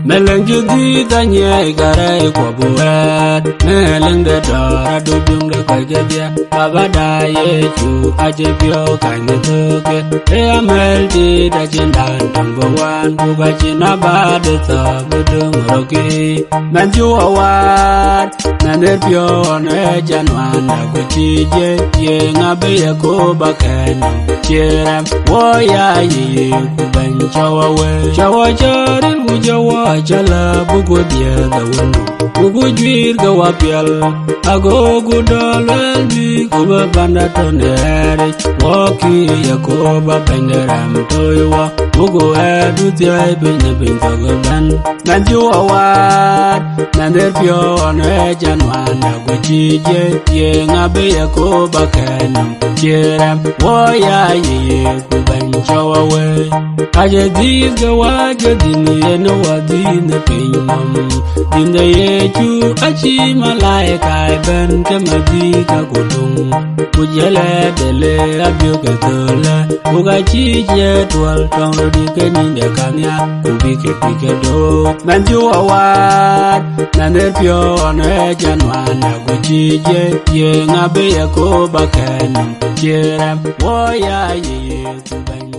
Mëlëŋ dhiëëth anyiɛɛi kärɛckuɔ buɛɛt Mëlëŋ de dɔɔr adubdum de kɔckedhiɛ Baba da Yesu ajepiɔ kanyɛ thoke Ea mɛl dit acindan tɔmbo wan Bukacin abade thɔ bedung roki Mɛn juɔ wat Mɛn epiɔ ɔnɔ ejan wan Dakucije Yeŋ abeye koba kɛnɛm Chirem Woya ye kubɛn chawa we Chawa charin wujawa Chala bugu dia da wunu bugu juir ga wapial agogo dolwel bi kuba banda tonere woki yakoba penderam toywa bugu edu tiai binye bintogoban nanjuwa wat nanderpio ono ejanwana guchije yengabe yakoba kenam chiram woya ye kuban chawa we aje dhiëëth ga waje dini eno wadine pinyam dinde yechu achi malaika ben kemadi ka kudung kujele dele abioke tole ugachi jetwal tongro dike ninde kanya kubike pike do menjuwa wat nanerpio ono ejanwana guchije yengabe yakoba kenam chiram woya ye kuban